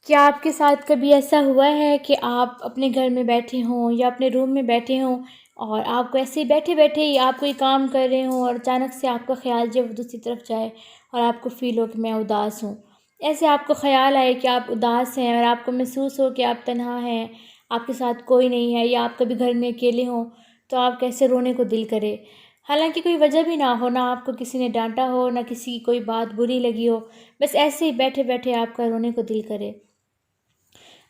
کیا آپ کے ساتھ کبھی ایسا ہوا ہے کہ آپ اپنے گھر میں بیٹھے ہوں یا اپنے روم میں بیٹھے ہوں اور آپ کو ایسے ہی بیٹھے بیٹھے ہی آپ کوئی کام کر رہے ہوں اور اچانک سے آپ کا خیال جب دوسری طرف جائے اور آپ کو فیل ہو کہ میں اداس ہوں؟ ایسے آپ کو خیال آئے کہ آپ اداس ہیں اور آپ کو محسوس ہو کہ آپ تنہا ہیں، آپ کے ساتھ کوئی نہیں ہے، یا آپ کبھی گھر میں اکیلے ہوں تو آپ کیسے رونے کو دل کرے، حالانکہ کوئی وجہ بھی نہ ہو، نہ آپ کو کسی نے ڈانٹا ہو، نہ کسی کی کوئی بات بری لگی ہو، بس ایسے ہی بیٹھے بیٹھے آپ کا رونے کو دل کرے؟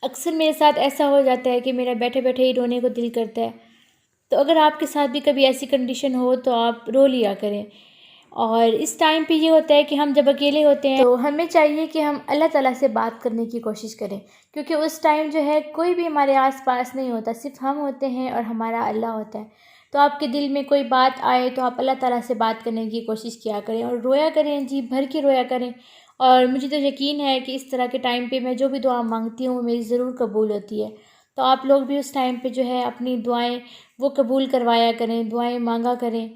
اکثر میرے ساتھ ایسا ہو جاتا ہے کہ میرا بیٹھے بیٹھے ہی رونے کو دل کرتا ہے۔ تو اگر آپ کے ساتھ بھی کبھی ایسی کنڈیشن ہو تو آپ رو لیا کریں۔ اور اس ٹائم پہ یہ ہوتا ہے کہ ہم جب اکیلے ہوتے ہیں تو ہمیں چاہیے کہ ہم اللہ تعالیٰ سے بات کرنے کی کوشش کریں، کیونکہ اس ٹائم جو ہے کوئی بھی ہمارے آس پاس نہیں ہوتا، صرف ہم ہوتے ہیں اور ہمارا اللہ ہوتا ہے۔ تو آپ کے دل میں کوئی بات آئے تو آپ اللہ تعالیٰ سے بات کرنے کی کوشش کیا کریں اور رویا کریں، جی بھر کے رویا کریں۔ اور مجھے تو یقین ہے کہ اس طرح کے ٹائم پہ میں جو بھی دعا مانگتی ہوں میری ضرور قبول ہوتی ہے۔ تو آپ لوگ بھی اس ٹائم پہ جو ہے اپنی دعائیں وہ قبول کروایا کریں، دعائیں مانگا کریں۔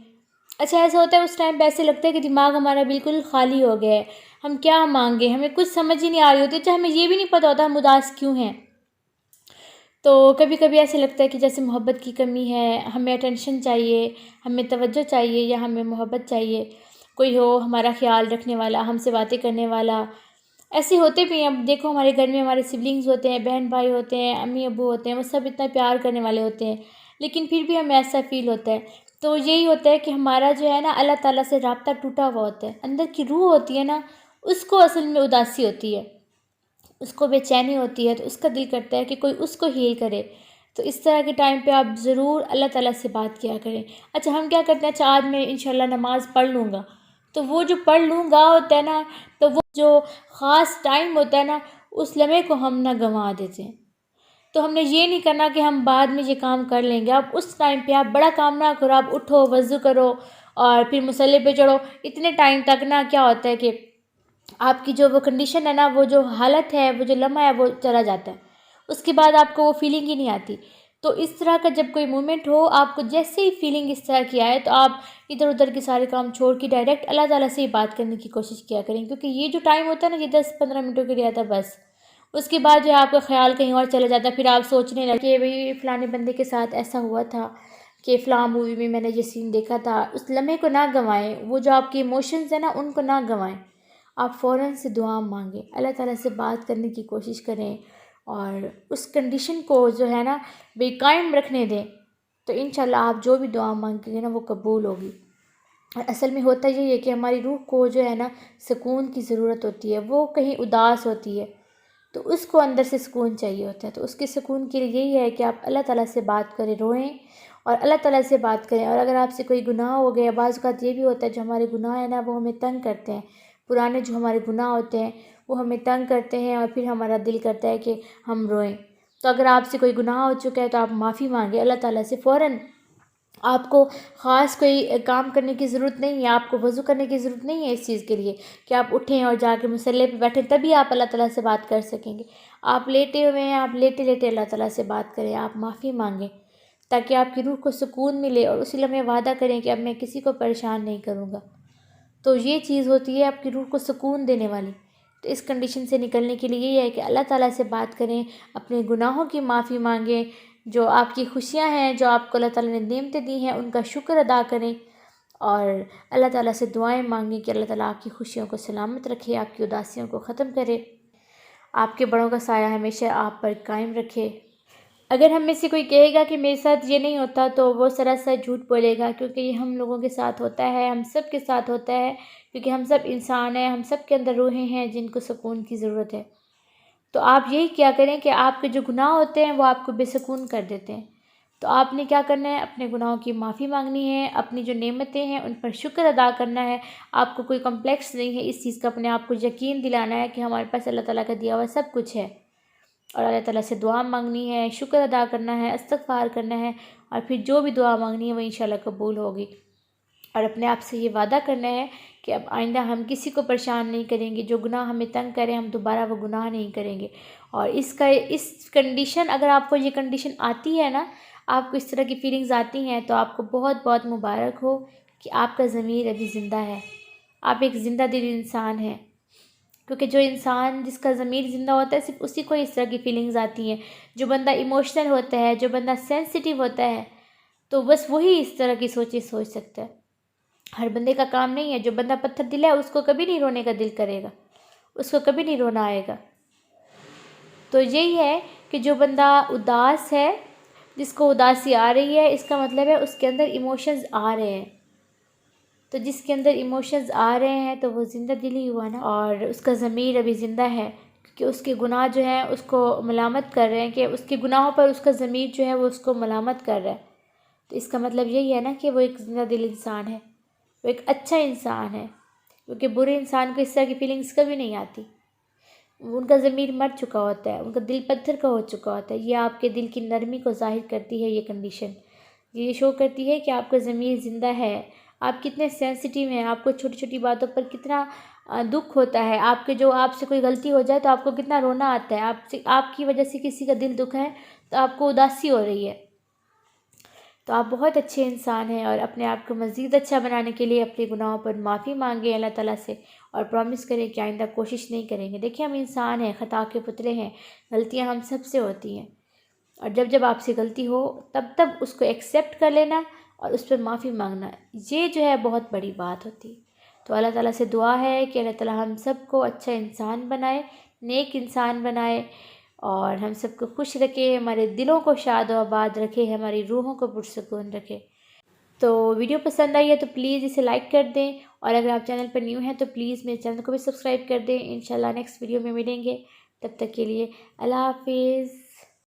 اچھا ایسا ہوتا ہے اس ٹائم پہ ایسے لگتا ہے کہ دماغ ہمارا بالکل خالی ہو گیا ہے، ہم کیا مانگیں، ہمیں کچھ سمجھ ہی نہیں آ رہی ہوتی، اچھا ہمیں یہ بھی نہیں پتہ ہوتا ہم اداس کیوں ہیں۔ تو کبھی کبھی ایسے لگتا ہے کہ جیسے محبت کی کمی ہے، ہمیں اٹینشن چاہیے، ہمیں توجہ چاہیے، یا ہمیں محبت چاہیے، کوئی ہو ہمارا خیال رکھنے والا، ہم سے باتیں کرنے والا۔ ایسے ہوتے بھی ہیں، اب دیکھو ہمارے گھر میں ہمارے سبلنگز ہوتے ہیں، بہن بھائی ہوتے ہیں، امی ابو ہوتے ہیں، وہ سب اتنا پیار کرنے والے ہوتے ہیں، لیکن پھر بھی ہمیں ایسا فیل ہوتا ہے۔ تو یہی ہوتا ہے کہ ہمارا جو ہے نا اللہ تعالیٰ سے رابطہ ٹوٹا ہوا ہوتا ہے، اندر کی روح ہوتی ہے نا، اس کو اصل میں اداسی ہوتی ہے، اس کو بے چینی ہوتی ہے، تو اس کا دل کرتا ہے کہ کوئی اس کو ہیل کرے۔ تو اس طرح کے ٹائم پہ آپ ضرور اللہ تعالیٰ سے بات کیا کریں۔ اچھا ہم کیا کرتے ہیں، اچھا آج میں انشاءاللہ نماز پڑھ لوں گا، تو وہ جو پڑھ لوں گا ہوتا ہے نا، تو وہ جو خاص ٹائم ہوتا ہے نا، اس لمحے کو ہم نہ گنوا دیتے ہیں۔ تو ہم نے یہ نہیں کرنا کہ ہم بعد میں یہ کام کر لیں گے، آپ اس ٹائم پہ آپ بڑا کام نہ کرو، آپ اٹھو وضو کرو اور پھر مصلی پہ چڑھو، اتنے ٹائم تک نا کیا ہوتا ہے کہ آپ کی جو وہ کنڈیشن ہے نا، وہ جو حالت ہے، وہ جو لمحہ ہے وہ چلا جاتا ہے، اس کے بعد آپ کو وہ فیلنگ ہی نہیں آتی۔ تو اس طرح کا جب کوئی مومنٹ ہو، آپ کو جیسے ہی فیلنگ اس طرح کی آئے، تو آپ ادھر ادھر کے سارے کام چھوڑ کے ڈائریکٹ اللہ تعالیٰ سے ہی بات کرنے کی کوشش کیا کریں، کیونکہ یہ جو ٹائم ہوتا ہے نا، یہ 10-15 منٹوں کے لیے آتا ہے بس، اس کے بعد جو ہے آپ کا خیال کہیں اور چلا جاتا ہے، پھر آپ سوچنے لگے کہ بھئی فلانے بندے کے ساتھ ایسا ہوا تھا، کہ فلاں مووی میں میں نے یہ سین دیکھا تھا۔ اس لمحے کو نہ گنوائیں، وہ جو آپ کے ایموشنز ہیں نا ان کو نہ گنوائیں، آپ فوراً سے دعا مانگیں، اللہ تعالیٰ سے بات کرنے کی کوشش کریں اور اس کنڈیشن کو جو ہے نا بے قائم رکھنے دیں، تو انشاءاللہ آپ جو بھی دعا مانگیں گے نا وہ قبول ہوگی۔ اور اصل میں ہوتا یہی ہے کہ ہماری روح کو جو ہے نا سکون کی ضرورت ہوتی ہے، وہ کہیں اداس ہوتی ہے تو اس کو اندر سے سکون چاہیے ہوتا ہے، تو اس کے سکون کے لیے یہی ہے کہ آپ اللہ تعالیٰ سے بات کریں، روئیں اور اللہ تعالیٰ سے بات کریں۔ اور اگر آپ سے کوئی گناہ ہو گیا، بعض اوقات یہ بھی ہوتا ہے جو ہمارے گناہ ہیں نا وہ ہمیں تنگ کرتے ہیں، پرانے جو ہمارے گناہ ہوتے ہیں وہ ہمیں تنگ کرتے ہیں اور پھر ہمارا دل کرتا ہے کہ ہم روئیں۔ تو اگر آپ سے کوئی گناہ ہو چکا ہے تو آپ معافی مانگیں اللہ تعالیٰ سے فوراً، آپ کو خاص کوئی کام کرنے کی ضرورت نہیں ہے، آپ کو وضو کرنے کی ضرورت نہیں ہے اس چیز کے لیے کہ آپ اٹھیں اور جا کے مصلی پہ بیٹھیں، تبھی آپ اللہ تعالیٰ سے بات کر سکیں گے۔ آپ لیٹے ہوئے ہیں، آپ لیٹے لیٹے اللہ تعالیٰ سے بات کریں، آپ معافی مانگیں تاکہ آپ کی روح کو سکون ملے، اور اسی لمحے وعدہ کریں کہ اب میں کسی کو پریشان نہیں کروں گا۔ تو یہ چیز ہوتی ہے آپ کی روح کو سکون دینے والی۔ تو اس کنڈیشن سے نکلنے کے لیے یہ ہے کہ اللہ تعالیٰ سے بات کریں، اپنے گناہوں کی معافی مانگیں، جو آپ کی خوشیاں ہیں، جو آپ کو اللہ تعالیٰ نے نعمتیں دی ہیں ان کا شکر ادا کریں، اور اللہ تعالیٰ سے دعائیں مانگیں کہ اللہ تعالیٰ آپ کی خوشیوں کو سلامت رکھے، آپ کی اداسیوں کو ختم کرے، آپ کے بڑوں کا سایہ ہمیشہ آپ پر قائم رکھے۔ اگر ہم میں سے کوئی کہے گا کہ میرے ساتھ یہ نہیں ہوتا تو وہ سراسر جھوٹ بولے گا، کیونکہ یہ ہم لوگوں کے ساتھ ہوتا ہے، ہم سب کے ساتھ ہوتا ہے، کیونکہ ہم سب انسان ہیں، ہم سب کے اندر روحیں ہیں جن کو سکون کی ضرورت ہے۔ تو آپ یہی کیا کریں کہ آپ کے جو گناہ ہوتے ہیں وہ آپ کو بے سکون کر دیتے ہیں، تو آپ نے کیا کرنا ہے، اپنے گناہوں کی معافی مانگنی ہے، اپنی جو نعمتیں ہیں ان پر شکر ادا کرنا ہے۔ آپ کو کوئی کمپلیکس نہیں ہے اس چیز کا، اپنے آپ کو یقین دلانا ہے کہ ہمارے پاس اللہ تعالیٰ کا دیا ہوا سب کچھ ہے، اور اللہ تعالیٰ سے دعا مانگنی ہے، شکر ادا کرنا ہے، استغفار کرنا ہے، اور پھر جو بھی دعا مانگنی ہے وہ انشاءاللہ قبول ہوگی۔ اور اپنے آپ سے یہ وعدہ کرنا ہے کہ اب آئندہ ہم کسی کو پریشان نہیں کریں گے، جو گناہ ہمیں تنگ کریں ہم دوبارہ وہ گناہ نہیں کریں گے۔ اور اس کنڈیشن، اگر آپ کو یہ کنڈیشن آتی ہے نا، آپ کو اس طرح کی فیلنگز آتی ہیں، تو آپ کو بہت بہت مبارک ہو کہ آپ کا ضمیر ابھی زندہ ہے، آپ ایک زندہ دل انسان ہیں۔ کیونکہ جو انسان جس کا ضمیر زندہ ہوتا ہے صرف اسی کو اس طرح کی فیلنگز آتی ہیں. جو بندہ ایموشنل ہوتا ہے، جو بندہ سینسٹیو ہوتا ہے، تو بس وہی اس طرح کی سوچیں سوچ سکتا ہے. ہر بندے کا کام نہیں ہے. جو بندہ پتھر دل ہے اس کو کبھی نہیں رونے کا دل کرے گا، اس کو کبھی نہیں رونا آئے گا. تو یہی ہے کہ جو بندہ اداس ہے، جس کو اداسی آ رہی ہے، اس کا مطلب ہے اس کے اندر ایموشنز آ رہے ہیں. تو جس کے اندر ایموشنز آ رہے ہیں تو وہ زندہ دل ہی ہوا نا، اور اس کا ضمیر ابھی زندہ ہے، کہ اس کے گناہ جو ہیں اس کو ملامت کر رہے ہیں، کہ اس کے گناہوں پر اس کا ضمیر جو ہے وہ اس کو ملامت کر رہا ہے. تو اس کا مطلب یہی ہے نا کہ وہ ایک زندہ دل انسان ہے، وہ ایک اچھا انسان ہے. کیونکہ برے انسان کو اس طرح کی فیلنگز کبھی نہیں آتی. ان کا ضمیر مر چکا ہوتا ہے، ان کا دل پتھر کا ہو چکا ہوتا ہے. یہ آپ کے دل کی نرمی کو ظاہر کرتی ہے. یہ کنڈیشن یہ شو کرتی ہے کہ آپ کا ضمیر زندہ ہے، آپ کتنے سینسٹیو ہیں، آپ کو چھوٹی چھوٹی باتوں پر کتنا دکھ ہوتا ہے. آپ سے کوئی غلطی ہو جائے تو آپ کو کتنا رونا آتا ہے. آپ کی وجہ سے کسی کا دل دکھا ہے تو آپ کو اداسی ہو رہی ہے. تو آپ بہت اچھے انسان ہیں، اور اپنے آپ کو مزید اچھا بنانے کے لیے اپنے گناہوں پر معافی مانگیں اللہ تعالیٰ سے، اور پرومس کریں کہ آئندہ کوشش نہیں کریں گے. دیکھیں ہم انسان ہیں، خطا کے پتلے ہیں، غلطیاں ہم سب سے ہوتی ہیں. اور جب آپ سے غلطی ہو تب اس کو ایکسیپٹ کر لینا اور اس پر معافی مانگنا، یہ جو ہے بہت بڑی بات ہوتی ہے. تو اللہ تعالیٰ سے دعا ہے کہ اللہ تعالیٰ ہم سب کو اچھا انسان بنائے، نیک انسان بنائے، اور ہم سب کو خوش رکھے، ہمارے دلوں کو شاد و آباد رکھے، ہماری روحوں کو پرسکون رکھے. تو ویڈیو پسند آئی ہے تو پلیز اسے لائک کر دیں، اور اگر آپ چینل پر نیو ہیں تو پلیز میرے چینل کو بھی سبسکرائب کر دیں. انشاءاللہ نیکسٹ ویڈیو میں ملیں گے. تب تک کے لیے اللہ حافظ.